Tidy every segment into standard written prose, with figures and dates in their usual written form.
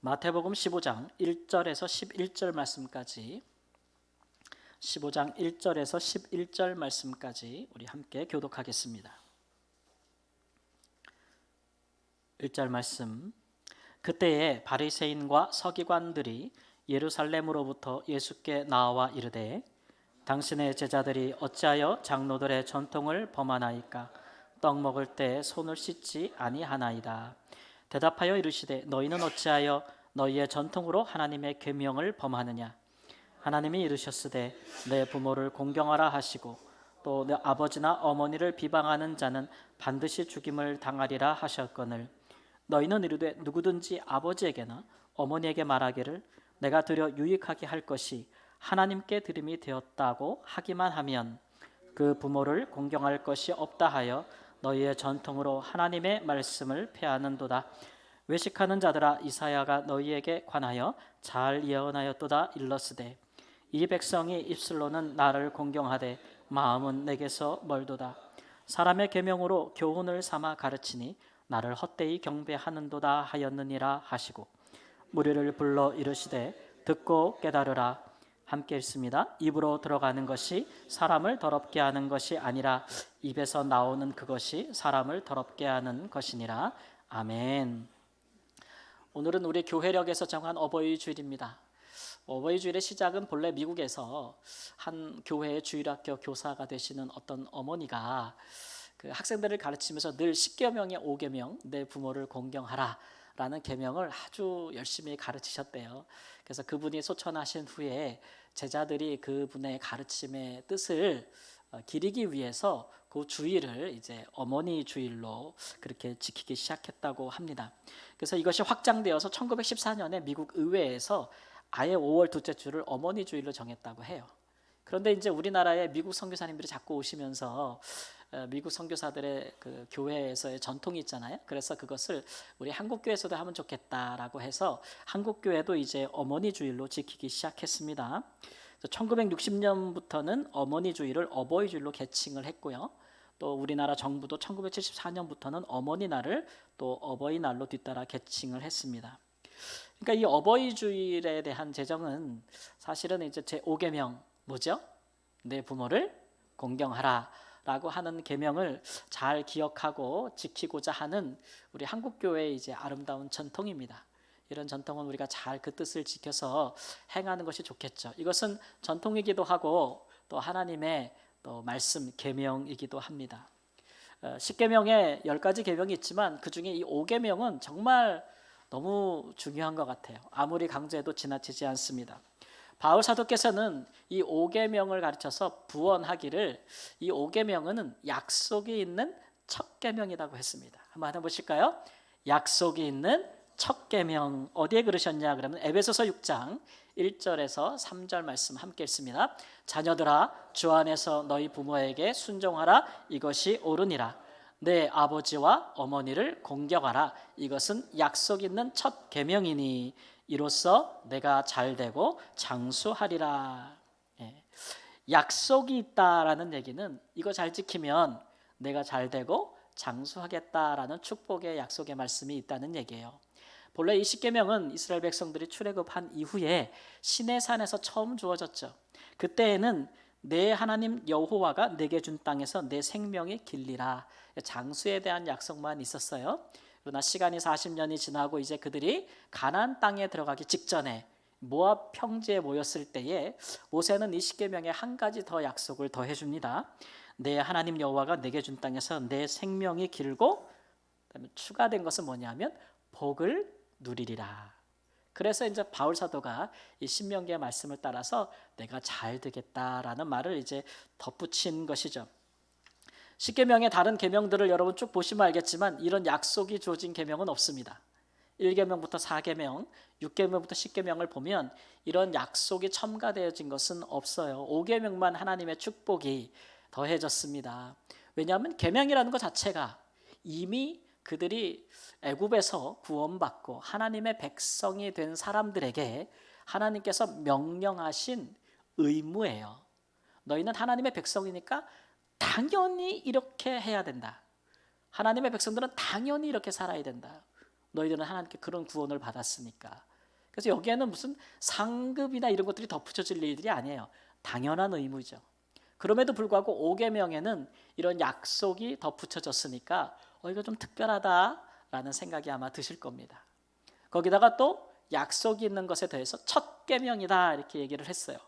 마태복음 15장 1절에서 11절 말씀까지 15장 1절에서 11절 말씀까지 우리 함께 교독하겠습니다. 1절 말씀. 그때에 바리새인과 서기관들이 예루살렘으로부터 예수께 나와 이르되 당신의 제자들이 어찌하여 장로들의 전통을 범하나이까? 떡 먹을 때 손을 씻지 아니하나이다. 대답하여 이르시되 너희는 어찌하여 너희의 전통으로 하나님의 계명을 범하느냐? 하나님이 이르셨으되 내 부모를 공경하라 하시고 또 내 아버지나 어머니를 비방하는 자는 반드시 죽임을 당하리라 하셨거늘 너희는 이르되 누구든지 아버지에게나 어머니에게 말하기를 내가 드려 유익하게 할 것이 하나님께 드림이 되었다고 하기만 하면 그 부모를 공경할 것이 없다 하여 너희의 전통으로 하나님의 말씀을 폐하는도다. 외식하는 자들아, 이사야가 너희에게 관하여 잘 예언하였도다. 일러스되 이 백성이 입술로는 나를 공경하되 마음은 내게서 멀도다. 사람의 계명으로 교훈을 삼아 가르치니 나를 헛되이 경배하는도다 하였느니라 하시고 무리를 불러 이르시되 듣고 깨달으라. 함께 읽습니다. 입으로 들어가는 것이 사람을 더럽게 하는 것이 아니라 입에서 나오는 그것이 사람을 더럽게 하는 것이니라. 아멘. 오늘은 우리 교회력에서 정한 어버이 주일입니다. 어버이 주일의 시작은 본래 미국에서 한 교회의 주일학교 교사가 되시는 어떤 어머니가 그 학생들을 가르치면서 늘 10계명의 5계명 내 부모를 공경하라 라는 계명을 아주 열심히 가르치셨대요. 그래서 그분이 소천하신 후에 제자들이 그분의 가르침의 뜻을 기리기 위해서 그 주일을 이제 어머니 주일로 그렇게 지키기 시작했다고 합니다. 그래서 이것이 확장되어서 1914년에 미국 의회에서 아예 5월 둘째 주를 어머니 주일로 정했다고 해요. 그런데 이제 우리나라에 미국 선교사님들이 자꾸 오시면서 미국 선교사들의 그 교회에서의 전통이 있잖아요. 그래서 그것을 우리 한국 교회에서도 하면 좋겠다라고 해서 한국 교회도 이제 어머니 주일로 지키기 시작했습니다. 1960년부터는 어머니 주일을 어버이 주일로 개칭을 했고요. 또 우리나라 정부도 1974년부터는 어머니날을 또 어버이날로 뒤따라 개칭을 했습니다. 그러니까 이 어버이 주일에 대한 제정은 사실은 이제 제5계명 뭐죠? 내 부모를 공경하라 라고 하는 계명을 잘 기억하고 지키고자 하는 우리 한국교회의 이제 아름다운 전통입니다. 이런 전통은 우리가 잘 그 뜻을 지켜서 행하는 것이 좋겠죠. 이것은 전통이기도 하고 또 하나님의 또 말씀 계명이기도 합니다. 10계명에 10가지 계명이 있지만 그중에 이 5계명은 정말 너무 중요한 것 같아요. 아무리 강조해도 지나치지 않습니다. 바울 사도께서는 이 5계명을 가르쳐서 부언하기를 이 5계명은 약속이 있는 첫 계명이라고 했습니다. 한번 해보실까요? 약속이 있는 첫 계명. 어디에 그러셨냐 그러면 에베소서 6장 1절에서 3절 말씀 함께 읽습니다. 자녀들아 주 안에서 너희 부모에게 순종하라. 이것이 옳으니라. 내 아버지와 어머니를 공경하라. 이것은 약속 있는 첫 계명이니 이로써 내가 잘되고 장수하리라. 약속이 있다라는 얘기는 이거 잘 지키면 내가 잘되고 장수하겠다라는 축복의 약속의 말씀이 있다는 얘기예요. 본래 이 10계명은 이스라엘 백성들이 출애굽한 이후에 시내산에서 처음 주어졌죠. 그때에는 내 하나님 여호와가 내게 준 땅에서 내 생명이 길리라. 장수에 대한 약속만 있었어요. 그러나 시간이 40년이 지나고 이제 그들이 가나안 땅에 들어가기 직전에 모압 평지에 모였을 때에 모세는 이 10계명에 한 가지 더 약속을 더해 줍니다. 내 하나님 여호와가 내게 준 땅에서 내 생명이 길고 그다음에 추가된 것은 뭐냐면 복을 누리리라. 그래서 이제 바울 사도가 이 신명기의 말씀을 따라서 내가 잘 되겠다라는 말을 이제 덧붙인 것이죠. 10계명의 다른 계명들을 여러분 쭉 보시면 알겠지만 이런 약속이 주어진 계명은 없습니다. 1계명부터 4계명, 6계명부터 10계명을 보면 이런 약속이 첨가되어진 것은 없어요. 5계명만 하나님의 축복이 더해졌습니다. 왜냐하면 계명이라는 것 자체가 이미 그들이 애굽에서 구원받고 하나님의 백성이 된 사람들에게 하나님께서 명령하신 의무예요. 너희는 하나님의 백성이니까 당연히 이렇게 해야 된다. 하나님의 백성들은 당연히 이렇게 살아야 된다. 너희들은 하나님께 그런 구원을 받았으니까. 그래서 여기에는 무슨 상급이나 이런 것들이 덧붙여질 일들이 아니에요. 당연한 의무죠. 그럼에도 불구하고 5계명에는 이런 약속이 덧붙여졌으니까 이거 좀 특별하다라는 생각이 아마 드실 겁니다. 거기다가 또 약속이 있는 것에 대해서 첫 계명이다 이렇게 얘기를 했어요.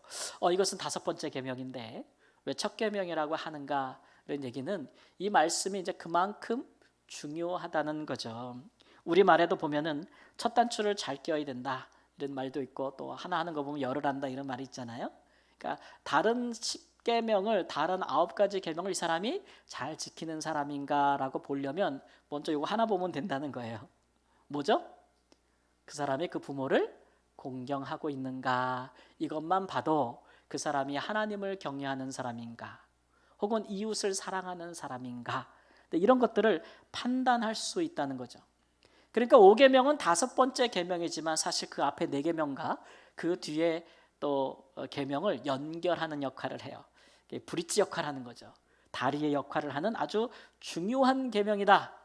이것은 5번째 계명인데 왜 첫 계명이라고 하는가 이런 얘기는 이 말씀이 이제 그만큼 중요하다는 거죠. 우리 말에도 보면은 첫 단추를 잘 껴야 된다 이런 말도 있고 또 하나 하는 거 보면 열을 한다 이런 말이 있잖아요. 그러니까 다른 10계명을 다른 9가지 계명을 이 사람이 잘 지키는 사람인가라고 보려면 먼저 이거 하나 보면 된다는 거예요. 뭐죠? 그 사람이 그 부모를 공경하고 있는가 이것만 봐도 그 사람이 하나님을 경외하는 사람인가 혹은 이웃을 사랑하는 사람인가 이런 것들을 판단할 수 있다는 거죠. 그러니까 5계명은 5번째 계명이지만 사실 그 앞에 4계명과 그 뒤에 또 계명을 연결하는 역할을 해요. 브릿지 역할을 하는 거죠. 다리의 역할을 하는 아주 중요한 계명이다.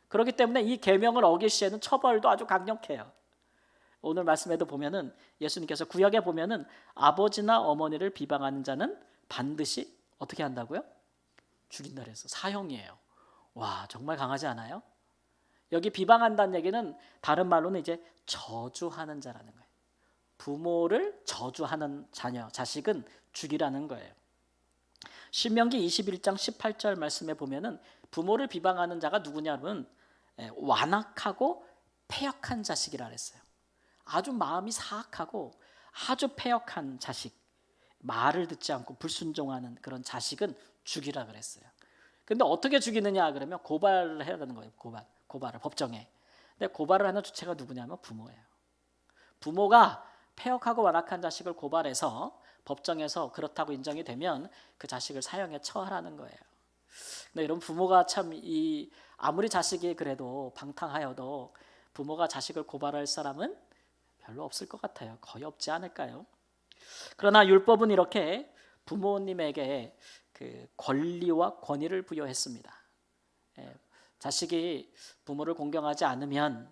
그렇기 때문에 이 계명을 어길 시에는 처벌도 아주 강력해요. 오늘 말씀에도 보면은 예수님께서 구약에 보면은 아버지나 어머니를 비방하는 자는 반드시 어떻게 한다고요? 죽인다 그랬어. 사형이에요. 와, 정말 강하지 않아요? 여기 비방한다는 얘기는 다른 말로는 이제 저주하는 자라는 거예요. 부모를 저주하는 자녀, 자식은 죽이라는 거예요. 신명기 21장 18절 말씀에 보면은 부모를 비방하는 자가 누구냐면 완악하고 패역한 자식이라 그랬어요. 아주 마음이 사악하고 아주 패역한 자식, 말을 듣지 않고 불순종하는 그런 자식은 죽이라 그랬어요. 근데 어떻게 죽이느냐 그러면 고발을 해야 되는 거예요. 고발을 법정에. 근데 고발을 하는 주체가 누구냐면 부모예요. 부모가 패역하고 완악한 자식을 고발해서 법정에서 그렇다고 인정이 되면 그 자식을 사형에 처하라는 거예요. 근데 이런 부모가 참 아무리 자식이 그래도 방탕하여도 부모가 자식을 고발할 사람은 별로 없을 것 같아요. 거의 없지 않을까요? 그러나 율법은 이렇게 부모님에게 그 권리와 권위를 부여했습니다. 자식이 부모를 공경하지 않으면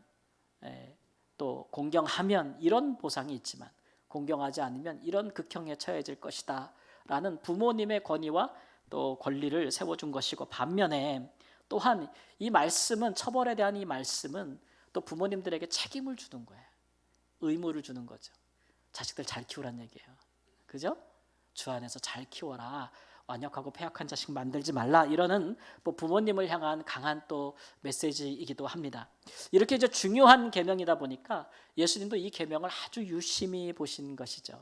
또 공경하면 이런 보상이 있지만 공경하지 않으면 이런 극형에 처해질 것이다 라는 부모님의 권위와 또 권리를 세워준 것이고 반면에 또한 이 말씀은 처벌에 대한 이 말씀은 또 부모님들에게 책임을 주는 거예요. 의무를 주는 거죠. 자식들 잘 키우라는 얘기예요. 그죠? 주 안에서 잘 키워라. 완역하고 패역한 자식 만들지 말라. 이러는 부모님을 향한 강한 또 메시지이기도 합니다. 이렇게 이제 중요한 계명이다 보니까 예수님도 이 계명을 아주 유심히 보신 것이죠.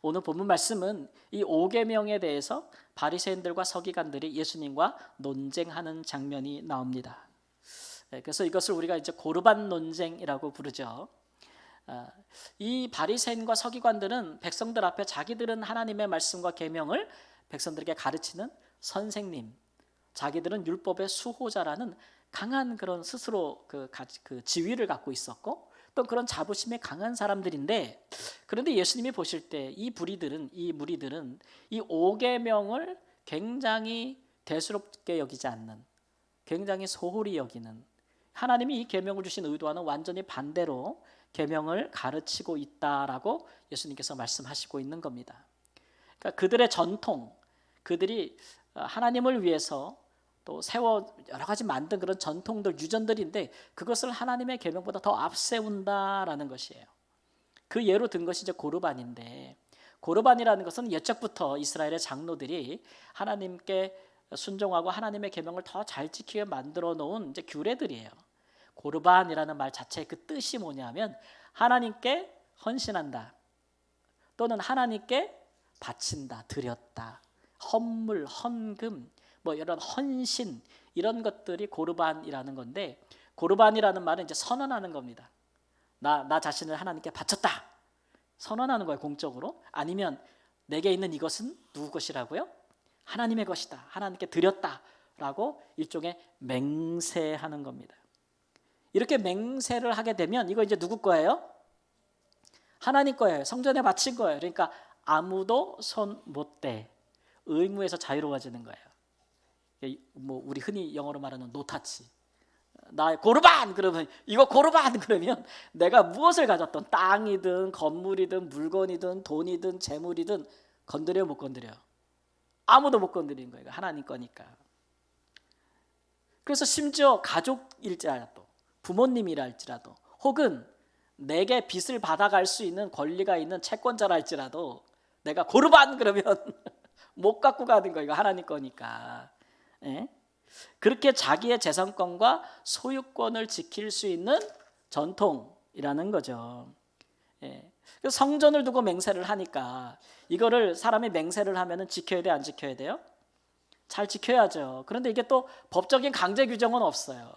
오늘 본문 말씀은 이 5계명에 대해서 바리새인들과 서기관들이 예수님과 논쟁하는 장면이 나옵니다. 그래서 이것을 우리가 이제 고르반 논쟁이라고 부르죠. 이 바리새인과 서기관들은 백성들 앞에 자기들은 하나님의 말씀과 계명을 백성들에게 가르치는 선생님, 자기들은 율법의 수호자라는 강한 그런 스스로 그 지위를 갖고 있었고 또 그런 자부심에 강한 사람들인데 그런데 예수님이 보실 때 이 무리들은 이 5계명을 굉장히 대수롭게 여기지 않는 굉장히 소홀히 여기는 하나님이 이 계명을 주신 의도와는 완전히 반대로 계명을 가르치고 있다라고 예수님께서 말씀하시고 있는 겁니다. 그러니까 그들의 전통, 그들이 하나님을 위해서 또 세워 여러 가지 만든 그런 전통들, 유전들인데 그것을 하나님의 계명보다 더 앞세운다라는 것이에요. 그 예로 든 것이 이제 고르반인데 고르반이라는 것은 옛적부터 이스라엘의 장로들이 하나님께 순종하고 하나님의 계명을 더 잘 지키게 만들어 놓은 이제 규례들이에요. 고르반이라는 말 자체의 그 뜻이 뭐냐면 하나님께 헌신한다 또는 하나님께 바친다, 드렸다, 헌물, 헌금, 이런 헌신 이런 것들이 고르반이라는 건데 고르반이라는 말은 이제 선언하는 겁니다. 나 자신을 하나님께 바쳤다 선언하는 거예요. 공적으로. 아니면 내게 있는 이것은 누구 것이라고요? 하나님의 것이다. 하나님께 드렸다라고 일종의 맹세하는 겁니다. 이렇게 맹세를 하게 되면 이거 이제 누구 거예요? 하나님 거예요. 성전에 바친 거예요. 그러니까 아무도 손 못 대. 의무에서 자유로워지는 거예요. 우리 흔히 영어로 말하는 노타치. 나 고르반 그러면 이거 고르반 그러면 내가 무엇을 가졌던 땅이든 건물이든 물건이든 돈이든 재물이든 건드려 못 건드려? 아무도 못 건드리는 거예요. 하나님 거니까. 그래서 심지어 가족일지라도 부모님이라 할지라도 혹은 내게 빚을 받아갈 수 있는 권리가 있는 채권자라 할지라도 내가 고르반 그러면 못 갖고 가는 거예요. 하나님 거니까. 예? 그렇게 자기의 재산권과 소유권을 지킬 수 있는 전통이라는 거죠. 예. 그래서 성전을 두고 맹세를 하니까 이거를 사람이 맹세를 하면은 지켜야 돼, 안 지켜야 돼요? 잘 지켜야죠. 그런데 이게 또 법적인 강제 규정은 없어요.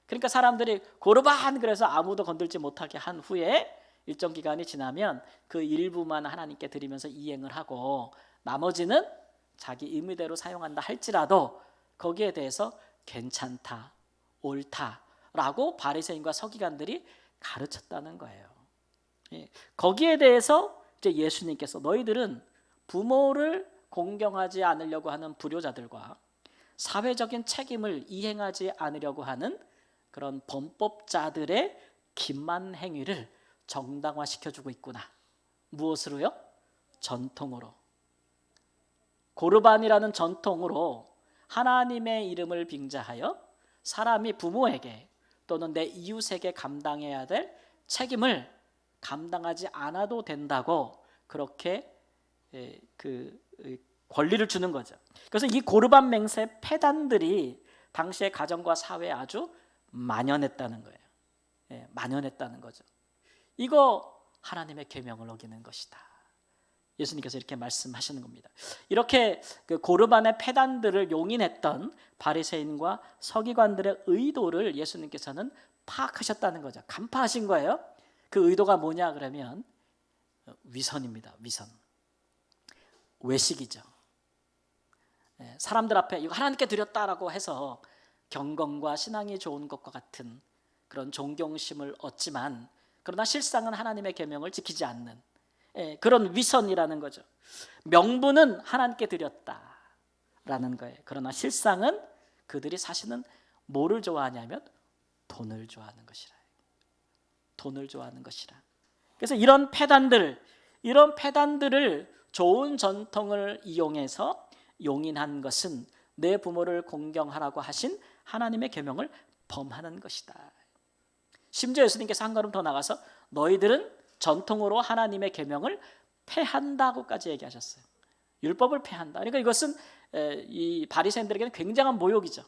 그러니까 사람들이 고르반 그래서 아무도 건들지 못하게 한 후에 일정 기간이 지나면 그 일부만 하나님께 드리면서 이행을 하고 나머지는 자기 의무대로 사용한다 할지라도 거기에 대해서 괜찮다, 옳다라고 바리새인과 서기관들이 가르쳤다는 거예요. 거기에 대해서 이제 예수님께서 너희들은 부모를 공경하지 않으려고 하는 불효자들과 사회적인 책임을 이행하지 않으려고 하는 그런 범법자들의 기만 행위를 정당화시켜주고 있구나. 무엇으로요? 전통으로. 고르반이라는 전통으로 하나님의 이름을 빙자하여 사람이 부모에게 또는 내 이웃에게 감당해야 될 책임을 감당하지 않아도 된다고 그렇게 그 권리를 주는 거죠. 그래서 이 고르반 맹세 폐단들이 당시의 가정과 사회에 아주 만연했다는 거예요. 만연했다는 거죠. 이거 하나님의 계명을 어기는 것이다. 예수님께서 이렇게 말씀하시는 겁니다. 이렇게 그 고르반의 폐단들을 용인했던 바리새인과 서기관들의 의도를 예수님께서는 파악하셨다는 거죠. 간파하신 거예요. 그 의도가 뭐냐 그러면 위선입니다. 위선. 외식이죠. 사람들 앞에 이거 하나님께 드렸다라고 해서 경건과 신앙이 좋은 것과 같은 그런 존경심을 얻지만 그러나 실상은 하나님의 계명을 지키지 않는 그런 위선이라는 거죠. 명분은 하나님께 드렸다라는 거예요. 그러나 실상은 그들이 사실은 뭐를 좋아하냐면 돈을 좋아하는 것이라. 돈을 좋아하는 것이라. 그래서 이런 폐단들을 좋은 전통을 이용해서 용인한 것은 내 부모를 공경하라고 하신 하나님의 계명을 범하는 것이다. 심지어 예수님께서 한 걸음 더 나가서 너희들은 전통으로 하나님의 계명을 폐한다고까지 얘기하셨어요. 율법을 폐한다. 그러니까 이것은 이 바리새인들에게는 굉장한 모욕이죠.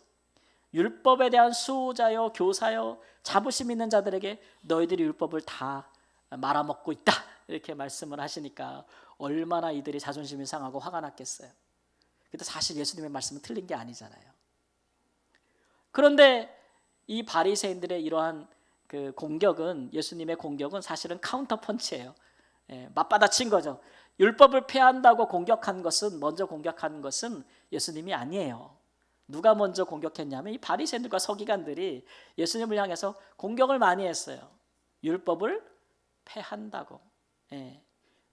율법에 대한 수호자요, 교사요, 자부심 있는 자들에게 너희들이 율법을 다 말아먹고 있다 이렇게 말씀을 하시니까 얼마나 이들이 자존심이 상하고 화가 났겠어요. 근데 사실 예수님의 말씀은 틀린 게 아니잖아요. 그런데 이 바리새인들의 이러한 그 공격은 예수님의 공격은 사실은 카운터 펀치예요. 맞받아친 거죠. 율법을 폐한다고 먼저 공격한 것은 예수님이 아니에요. 누가 먼저 공격했냐면 이 바리새인들과 서기관들이 예수님을 향해서 공격을 많이 했어요. 율법을 폐한다고.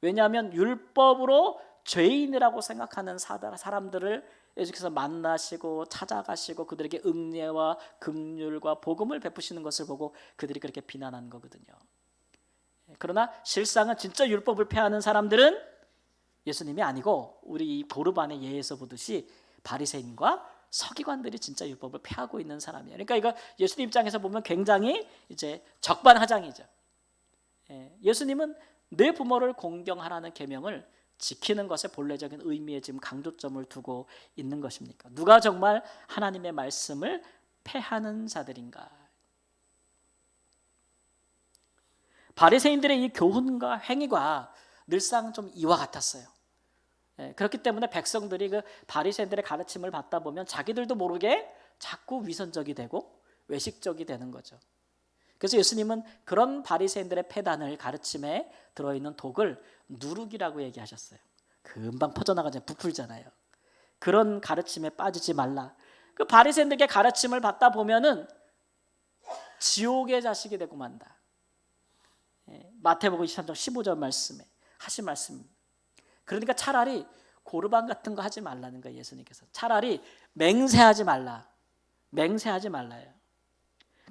왜냐하면 율법으로 죄인이라고 생각하는 사람들을 예수께서 만나시고 찾아가시고 그들에게 은혜와 긍휼과 복음을 베푸시는 것을 보고 그들이 그렇게 비난한 거거든요. 그러나 실상은 진짜 율법을 폐하는 사람들은 예수님이 아니고 우리 이 고르반의 예에서 보듯이 바리새인과 서기관들이 진짜 율법을 폐하고 있는 사람이에요. 그러니까 이거 예수님 입장에서 보면 굉장히 이제 적반하장이죠. 예수님은 내 부모를 공경하라는 계명을 지키는 것에 본래적인 의미에 지금 강조점을 두고 있는 것입니까? 누가 정말 하나님의 말씀을 폐하는 자들인가? 바리새인들의 이 교훈과 행위가 늘상 좀 이와 같았어요. 그렇기 때문에 백성들이 그 바리새인들의 가르침을 받다 보면 자기들도 모르게 자꾸 위선적이 되고 외식적이 되는 거죠. 그래서 예수님은 그런 바리새인들의 폐단을 가르침에 들어있는 독을 누룩이라고 얘기하셨어요. 금방 퍼져나가잖아요. 부풀잖아요. 그런 가르침에 빠지지 말라. 그 바리새인들에게 가르침을 받다 보면은 지옥의 자식이 되고 만다. 마태복음 23장 15절 말씀에 하신 말씀입니다. 그러니까 차라리 고르반 같은 거 하지 말라는 거예요. 예수님께서 차라리 맹세하지 말라. 맹세하지 말라요.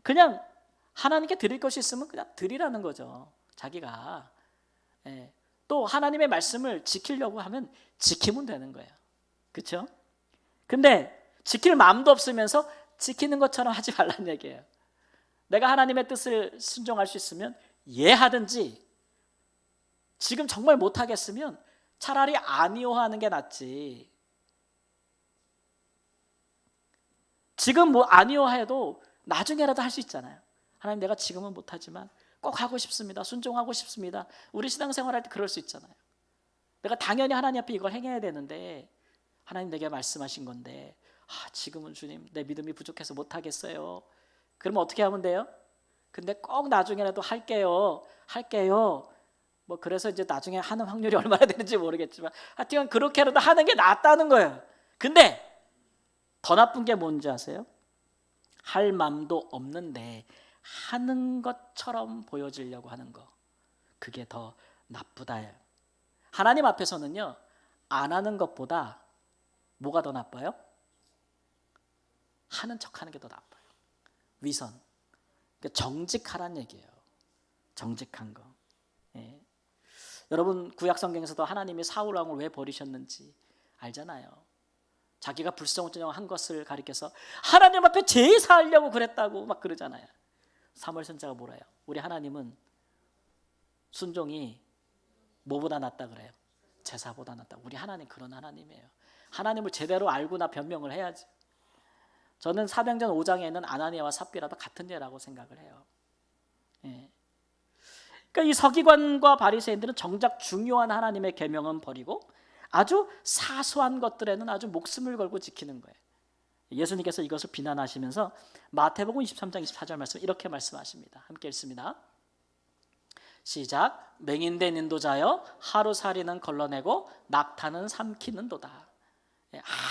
그냥 하나님께 드릴 것이 있으면 그냥 드리라는 거죠. 자기가. 예. 또 하나님의 말씀을 지키려고 하면 지키면 되는 거예요. 그렇죠? 근데 지킬 마음도 없으면서 지키는 것처럼 하지 말라는 얘기예요. 내가 하나님의 뜻을 순종할 수 있으면 하든지, 지금 정말 못하겠으면 차라리 아니요 하는 게 낫지. 지금 뭐 아니요 해도 나중에라도 할 수 있잖아요. 하나님, 내가 지금은 못하지만 꼭 하고 싶습니다. 순종하고 싶습니다. 우리 신앙생활할 때 그럴 수 있잖아요. 내가 당연히 하나님 앞에 이걸 행해야 되는데 하나님 내게 말씀하신 건데 지금은 주님 내 믿음이 부족해서 못하겠어요. 그러면 어떻게 하면 돼요? 근데 꼭 나중에라도 할게요. 뭐 그래서 이제 나중에 하는 확률이 얼마나 되는지 모르겠지만 하여튼 그렇게라도 하는 게 낫다는 거예요. 근데 더 나쁜 게 뭔지 아세요? 할 마음도 없는데 하는 것처럼 보여지려고 하는 거. 그게 더 나쁘다예요. 하나님 앞에서는요, 안 하는 것보다 뭐가 더 나빠요? 하는 척하는 게 더 나빠요. 위선. 그러니까 정직하란 얘기예요. 정직한 거. 예. 여러분 구약 성경에서도 하나님이 사울 왕을 왜 버리셨는지 알잖아요. 자기가 불성정한 것을 가리켜서 하나님 앞에 제사하려고 그랬다고 막 그러잖아요. 사무엘 선지자가 뭐래요? 우리 하나님은 순종이 뭐보다 낫다 그래요? 제사보다 낫다. 우리 하나님 그런 하나님이에요. 하나님을 제대로 알고나 변명을 해야지. 저는 사도행전 5장에 있는 아나니아와 삽비라도 같은 예라고 생각을 해요. 예. 그러니까 이 서기관과 바리새인들은 정작 중요한 하나님의 계명은 버리고 아주 사소한 것들에는 아주 목숨을 걸고 지키는 거예요. 예수님께서 이것을 비난하시면서 마태복음 23장 24절 말씀 이렇게 말씀하십니다. 함께 읽습니다. 시작. 맹인된 인도자여 하루살이는 걸러내고 낙타는 삼키는도다.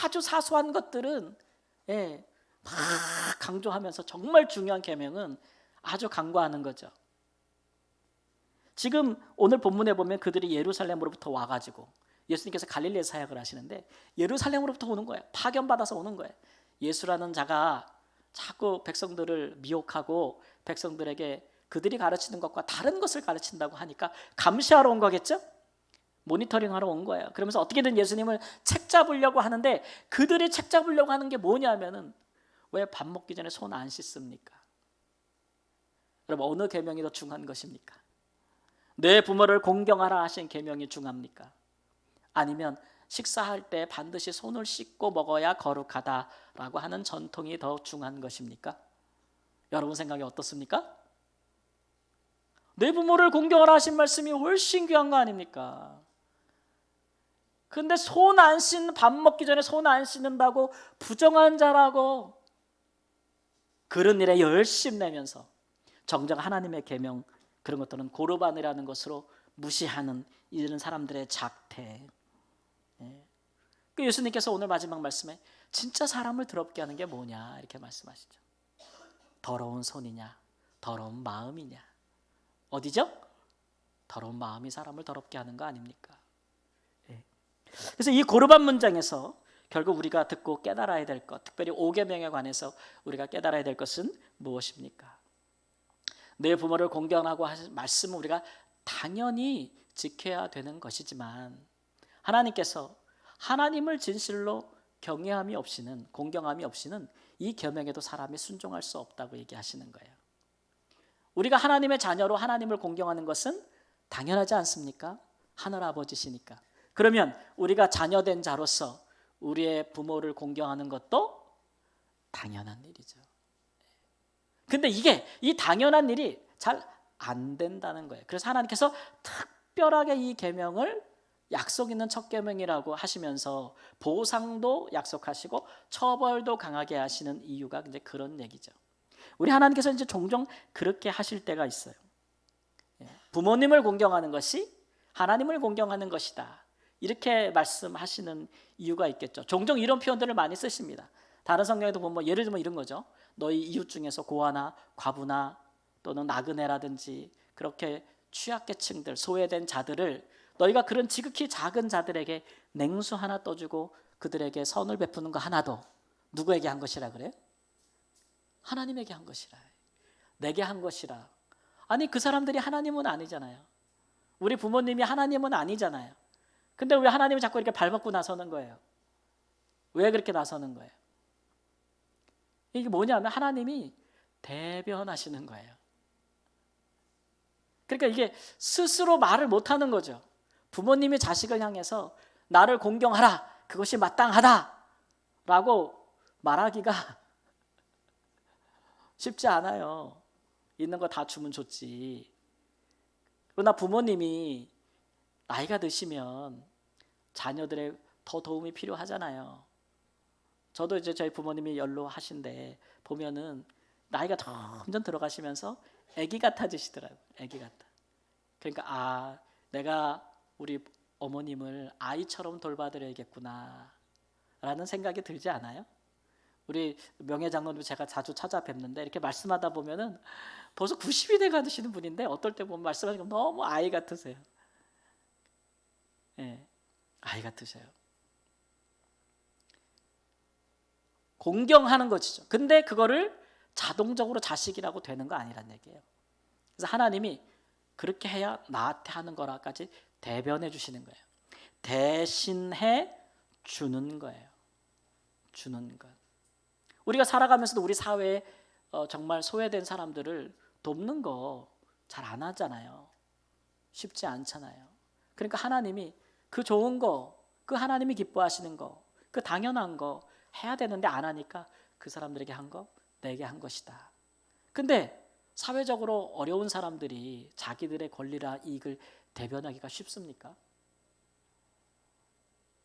아주 사소한 것들은 막 강조하면서 정말 중요한 계명은 아주 강조하는 거죠. 지금 오늘 본문에 보면 그들이 예루살렘으로부터 와가지고 예수님께서 갈릴리에 사역을 하시는데 예루살렘으로부터 오는 거예요. 파견받아서 오는 거예요. 예수라는 자가 자꾸 백성들을 미혹하고 백성들에게 그들이 가르치는 것과 다른 것을 가르친다고 하니까 감시하러 온 거겠죠? 모니터링하러 온 거예요. 그러면서 어떻게든 예수님을 책 잡으려고 하는데 그들이 책 잡으려고 하는 게 뭐냐면은 왜 밥 먹기 전에 손 안 씻습니까? 여러분 어느 계명이 더 중요한 것입니까? 내 부모를 공경하라 하신 계명이 중요합니까? 아니면 식사할 때 반드시 손을 씻고 먹어야 거룩하다라고 하는 전통이 더 중요한 것입니까? 여러분 생각이 어떻습니까? 내 부모를 공경하라 하신 말씀이 훨씬 귀한 거 아닙니까? 근데 손 안 씻는, 밥 먹기 전에 손 안 씻는다고 부정한 자라고 그런 일에 열심 내면서 정작 하나님의 계명 그런 것들은 고르반이라는 것으로 무시하는 이런 사람들의 작태. 그 예수님께서 오늘 마지막 말씀에 진짜 사람을 더럽게 하는 게 뭐냐 이렇게 말씀하시죠. 더러운 손이냐 더러운 마음이냐. 어디죠? 더러운 마음이 사람을 더럽게 하는 거 아닙니까? 그래서 이 고르반 문장에서 결국 우리가 듣고 깨달아야 될 것, 특별히 5계명에 관해서 우리가 깨달아야 될 것은 무엇입니까? 내 부모를 공경하고 하신 말씀은 우리가 당연히 지켜야 되는 것이지만 하나님께서 하나님을 진실로 경외함이 없이는, 공경함이 없이는 이 계명에도 사람이 순종할 수 없다고 얘기하시는 거예요. 우리가 하나님의 자녀로 하나님을 공경하는 것은 당연하지 않습니까? 하늘아버지시니까. 그러면 우리가 자녀된 자로서 우리의 부모를 공경하는 것도 당연한 일이죠. 근데 이 당연한 일이 잘 안 된다는 거예요. 그래서 하나님께서 특별하게 이 계명을 약속 있는 첫 계명이라고 하시면서 보상도 약속하시고 처벌도 강하게 하시는 이유가 이제 그런 얘기죠. 우리 하나님께서 이제 종종 그렇게 하실 때가 있어요. 부모님을 공경하는 것이 하나님을 공경하는 것이다. 이렇게 말씀하시는 이유가 있겠죠. 종종 이런 표현들을 많이 쓰십니다. 다른 성경에도 보면 예를 들면 이런 거죠. 너희 이웃 중에서 고아나 과부나 또는 나그네라든지 그렇게 취약계층들, 소외된 자들을 너희가 그런 지극히 작은 자들에게 냉수 하나 떠주고 그들에게 선을 베푸는 거 하나도 누구에게 한 것이라 그래요? 하나님에게 한 것이라. 내게 한 것이라. 아니 그 사람들이 하나님은 아니잖아요. 우리 부모님이 하나님은 아니잖아요. 근데 왜 하나님이 자꾸 이렇게 발벗고 나서는 거예요? 왜 그렇게 나서는 거예요? 이게 뭐냐면 하나님이 대변하시는 거예요. 그러니까 이게 스스로 말을 못하는 거죠. 부모님이 자식을 향해서 나를 공경하라, 그것이 마땅하다라고 말하기가 쉽지 않아요. 있는 거 다 주면 좋지. 그러나 부모님이 나이가 드시면 자녀들의 더 도움이 필요하잖아요. 저도 이제 저희 부모님이 연로하신데 보면은 나이가 점점 들어가시면서 아기 같아지시더라고요. 아기 같아. 그러니까 내가 우리 어머님을 아이처럼 돌봐드려야겠구나 라는 생각이 들지 않아요? 우리 명예장로님 제가 자주 찾아뵙는데 이렇게 말씀하다 보면은 벌써 90이 돼 가시는 분인데 어떨 때 보면 말씀하시면 너무 아이 같으세요. 예, 아이 같으세요. 공경하는 것이죠. 근데 그거를 자동적으로 자식이라고 되는 거 아니란 얘기예요. 그래서 하나님이 그렇게 해야 나한테 하는 거라까지 대변해 주시는 거예요. 대신해 주는 거예요. 주는 것. 우리가 살아가면서도 우리 사회에 정말 소외된 사람들을 돕는 거 잘 안 하잖아요. 쉽지 않잖아요. 그러니까 하나님이 그 좋은 거, 그 하나님이 기뻐하시는 거, 그 당연한 거 해야 되는데 안 하니까 그 사람들에게 한 거, 내게 한 것이다. 근데 사회적으로 어려운 사람들이 자기들의 권리나 이익을 대변하기가 쉽습니까?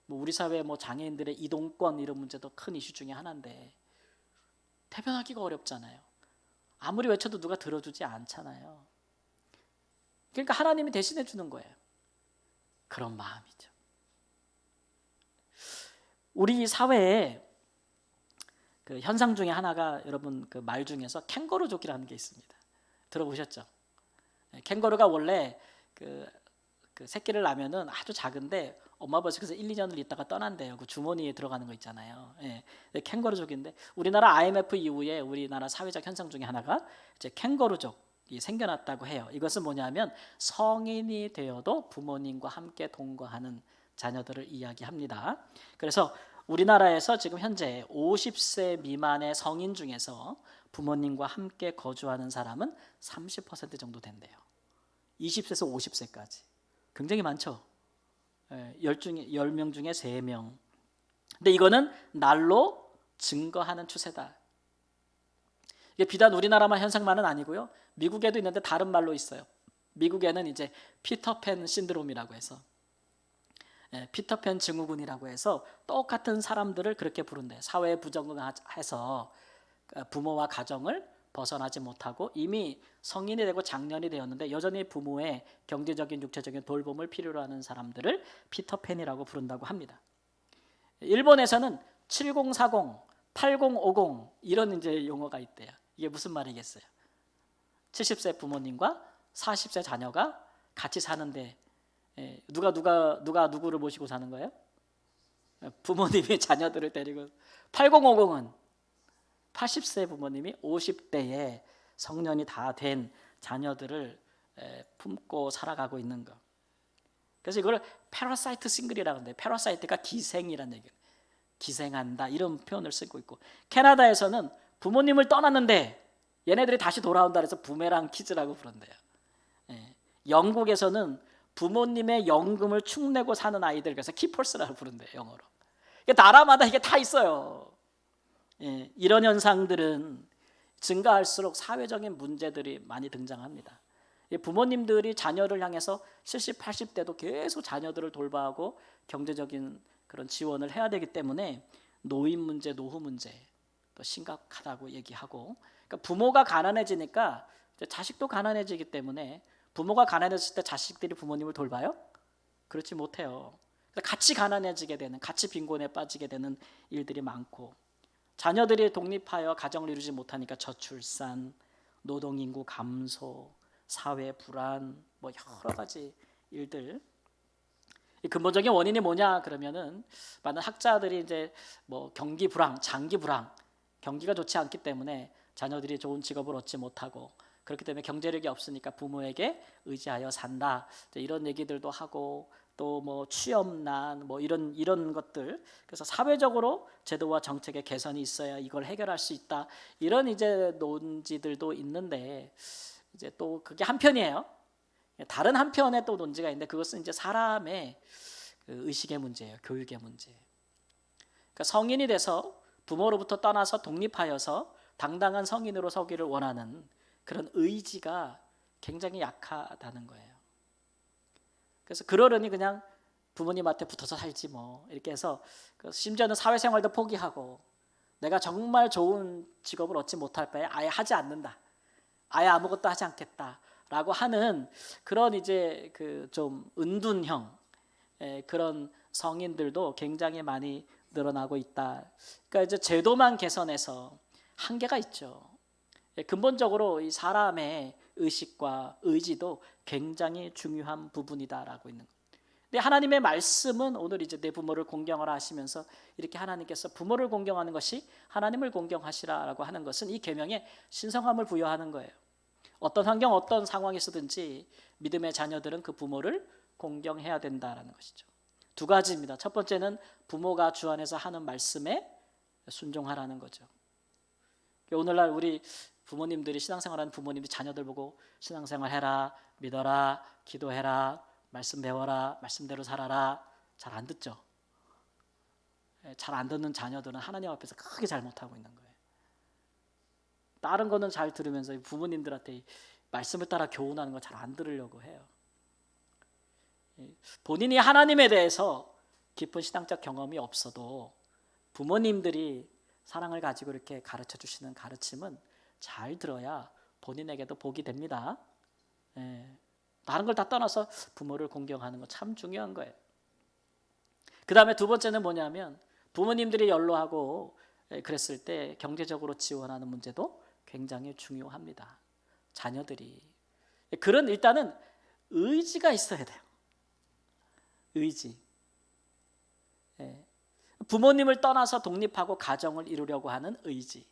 우리 사회 장애인들의 이동권 이런 문제도 큰 이슈 중에 하나인데 대변하기가 어렵잖아요. 아무리 외쳐도 누가 들어주지 않잖아요. 그러니까 하나님이 대신해 주는 거예요. 그런 마음이죠. 우리 사회에 그 현상 중에 하나가 여러분 그 말 중에서 캥거루족이라는 게 있습니다. 들어보셨죠? 캥거루가 원래 그 새끼를 낳으면은 아주 작은데 엄마 벌써서 1, 2년을 있다가 떠난대요. 그 주머니에 들어가는 거 있잖아요. 예. 캥거루족인데 우리나라 IMF 이후에 우리나라 사회적 현상 중에 하나가 이제 캥거루족이 생겨났다고 해요. 이것은 뭐냐면 성인이 되어도 부모님과 함께 동거하는 자녀들을 이야기합니다. 그래서 우리나라에서 지금 현재 50세 미만의 성인 중에서 부모님과 함께 거주하는 사람은 30% 정도 된대요. 20세에서 50세까지. 굉장히 많죠. 10명 중에 3명. 근데 이거는 날로 증거하는 추세다. 이게 비단 우리나라만 현상만은 아니고요. 미국에도 있는데 다른 말로 있어요. 미국에는 이제 피터팬 신드롬이라고 해서 피터팬 증후군이라고 해서 똑같은 사람들을 그렇게 부른대요. 사회에 부적응해서 부모와 가정을 벗어나지 못하고 이미 성인이 되고 장년이 되었는데 여전히 부모의 경제적인 육체적인 돌봄을 필요로 하는 사람들을 피터팬이라고 부른다고 합니다. 일본에서는 7040, 8050 이런 이제 용어가 있대요. 이게 무슨 말이겠어요? 70세 부모님과 40세 자녀가 같이 사는데 누가 누구를 모시고 사는 거예요? 부모님이 자녀들을 데리고. 8050은 80세 부모님이 50대에 성년이 다 된 자녀들을 품고 살아가고 있는 거. 그래서 이걸 패러사이트 싱글이라고 하는데 패러사이트가 기생이라는 얘기예요. 기생한다 이런 표현을 쓰고 있고 캐나다에서는 부모님을 떠났는데 얘네들이 다시 돌아온다 그래서 부메랑 키즈라고 부른대요. 영국에서는 부모님의 연금을 축내고 사는 아이들 그래서 키퍼스라고 부른대요. 영어로. 나라마다 이게 다 있어요. 이런 현상들은 증가할수록 사회적인 문제들이 많이 등장합니다. 부모님들이 자녀를 향해서 70, 80대도 계속 자녀들을 돌봐하고 경제적인 그런 지원을 해야 되기 때문에 노인 문제, 노후 문제 또 심각하다고 얘기하고 그러니까 부모가 가난해지니까 자식도 가난해지기 때문에 부모가 가난해질 때 자식들이 부모님을 돌봐요? 그렇지 못해요. 같이 가난해지게 되는, 같이 빈곤에 빠지게 되는 일들이 많고 자녀들이 독립하여 가정을 이루지 못하니까 저출산, 노동인구 감소, 사회 불안, 여러 가지 일들. 이 근본적인 원인이 뭐냐 그러면은 많은 학자들이 이제 경기 불황, 장기 불황, 경기가 좋지 않기 때문에 자녀들이 좋은 직업을 얻지 못하고 그렇기 때문에 경제력이 없으니까 부모에게 의지하여 산다. 이런 얘기들도 하고 또 뭐 취업난 뭐 이런 것들. 그래서 사회적으로 제도와 정책의 개선이 있어야 이걸 해결할 수 있다. 이런 이제 논지들도 있는데 이제 또 그게 한편이에요. 다른 한편에 또 논지가 있는데 그것은 이제 사람의 그 의식의 문제예요. 교육의 문제. 그러니까 성인이 돼서 부모로부터 떠나서 독립하여서 당당한 성인으로 서기를 원하는 그런 의지가 굉장히 약하다는 거예요. 그래서 그러려니 그냥 부모님한테 붙어서 살지 뭐 이렇게 해서 심지어는 사회생활도 포기하고 내가 정말 좋은 직업을 얻지 못할 바에 아예 하지 않는다. 아예 아무것도 하지 않겠다라고 하는 그런 이제 그 좀 은둔형 그런 성인들도 굉장히 많이 늘어나고 있다. 그러니까 이제 제도만 개선해서 한계가 있죠. 근본적으로 이 사람의 의식과 의지도 굉장히 중요한 부분이다라고 있는 거예요. 근데 하나님의 말씀은 오늘 이제 내 부모를 공경하라 하시면서 이렇게 하나님께서 부모를 공경하는 것이 하나님을 공경하시라라고 하는 것은 이 계명에 신성함을 부여하는 거예요. 어떤 환경, 어떤 상황에서든지 믿음의 자녀들은 그 부모를 공경해야 된다라는 것이죠. 두 가지입니다. 첫 번째는 부모가 주 안에서 하는 말씀에 순종하라는 거죠. 오늘날 우리 부모님들이 신앙생활하는 부모님이 자녀들 보고 신앙생활 해라, 믿어라, 기도해라, 말씀 배워라, 말씀대로 살아라. 잘 안 듣죠. 잘 안 듣는 자녀들은 하나님 앞에서 크게 잘못하고 있는 거예요. 다른 거는 잘 들으면서 부모님들한테 말씀을 따라 교훈하는 거 잘 안 들으려고 해요. 본인이 하나님에 대해서 깊은 신앙적 경험이 없어도 부모님들이 사랑을 가지고 이렇게 가르쳐 주시는 가르침은 잘 들어야 본인에게도 복이 됩니다. 다른 걸 다 떠나서 부모를 공경하는 거 참 중요한 거예요. 그 다음에 두 번째는 뭐냐면 부모님들이 연로하고 그랬을 때 경제적으로 지원하는 문제도 굉장히 중요합니다. 자녀들이 그런 일단은 의지가 있어야 돼요. 의지. 부모님을 떠나서 독립하고 가정을 이루려고 하는 의지.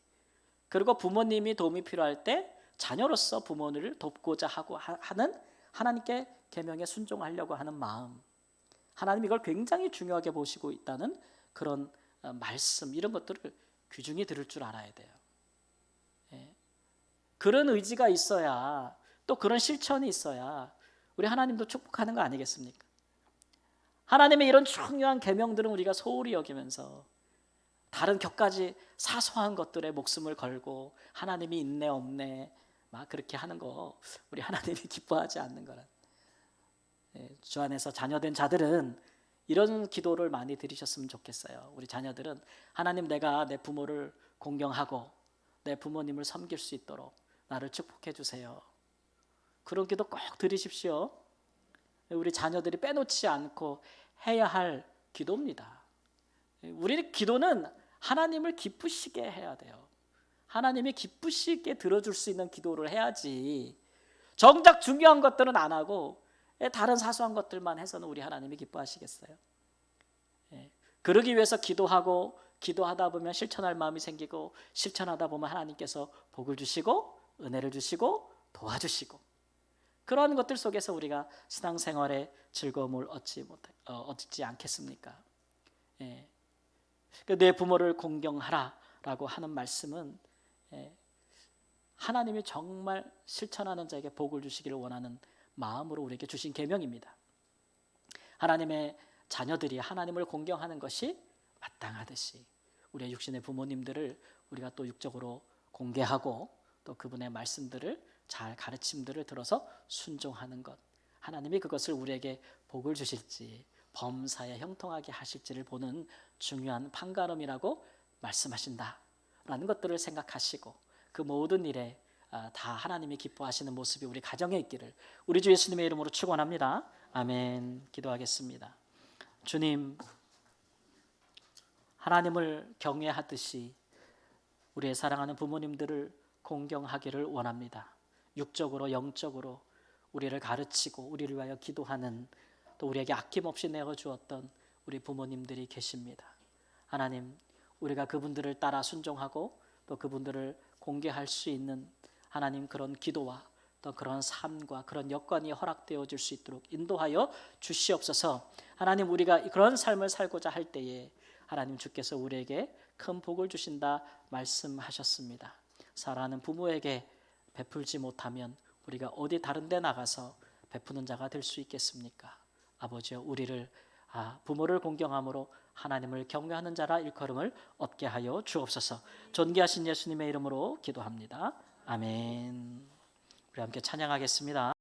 그리고 부모님이 도움이 필요할 때 자녀로서 부모를 돕고자 하고 하는 하나님께 계명에 순종하려고 하는 마음. 하나님 이걸 굉장히 중요하게 보시고 있다는 그런 말씀 이런 것들을 귀중히 들을 줄 알아야 돼요. 그런 의지가 있어야 또 그런 실천이 있어야 우리 하나님도 축복하는 거 아니겠습니까? 하나님의 이런 중요한 계명들은 우리가 소홀히 여기면서 다른 격가지 사소한 것들에 목숨을 걸고 하나님이 있네 없네 막 그렇게 하는 거 우리 하나님이 기뻐하지 않는 거란. 주 안에서 자녀된 자들은 이런 기도를 많이 드리셨으면 좋겠어요. 우리 자녀들은 하나님 내가 내 부모를 공경하고 내 부모님을 섬길 수 있도록 나를 축복해 주세요. 그런 기도 꼭 드리십시오. 우리 자녀들이 빼놓지 않고 해야 할 기도입니다. 우리 기도는 하나님을 기쁘시게 해야 돼요. 하나님이 기쁘시게 들어줄 수 있는 기도를 해야지 정작 중요한 것들은 안 하고 다른 사소한 것들만 해서는 우리 하나님이 기뻐하시겠어요? 그러기 위해서 기도하고 기도하다 보면 실천할 마음이 생기고 실천하다 보면 하나님께서 복을 주시고 은혜를 주시고 도와주시고 그러한 것들 속에서 우리가 신앙생활의 즐거움을 얻지 않겠습니까? 내 부모를 공경하라라고 하는 말씀은 하나님이 정말 실천하는 자에게 복을 주시기를 원하는 마음으로 우리에게 주신 계명입니다. 하나님의 자녀들이 하나님을 공경하는 것이 마땅하듯이 우리의 육신의 부모님들을 우리가 또 육적으로 공개하고 또 그분의 말씀들을 잘 가르침들을 들어서 순종하는 것. 하나님이 그것을 우리에게 복을 주실지 범사에 형통하게 하실지를 보는 중요한 판가름이라고 말씀하신다라는 것들을 생각하시고 그 모든 일에 다 하나님이 기뻐하시는 모습이 우리 가정에 있기를 우리 주 예수님의 이름으로 축원합니다. 아멘. 기도하겠습니다. 주님, 하나님을 경외하듯이 우리의 사랑하는 부모님들을 공경하기를 원합니다. 육적으로 영적으로 우리를 가르치고 우리를 위하여 기도하는 또 우리에게 아낌없이 내어주었던 우리 부모님들이 계십니다. 하나님, 우리가 그분들을 따라 순종하고 또 그분들을 공개할 수 있는 하나님 그런 기도와 또 그런 삶과 그런 여건이 허락되어질 수 있도록 인도하여 주시옵소서. 하나님, 우리가 그런 삶을 살고자 할 때에 하나님 주께서 우리에게 큰 복을 주신다 말씀하셨습니다. 사랑하는 부모에게 베풀지 못하면 우리가 어디 다른 데 나가서 베푸는 자가 될 수 있겠습니까? 아버지여, 우리를 부모를 공경함으로 하나님을 경외하는 자라 일컬음을 얻게 하여 주옵소서. 존귀하신 예수님의 이름으로 기도합니다. 아멘. 우리 함께 찬양하겠습니다.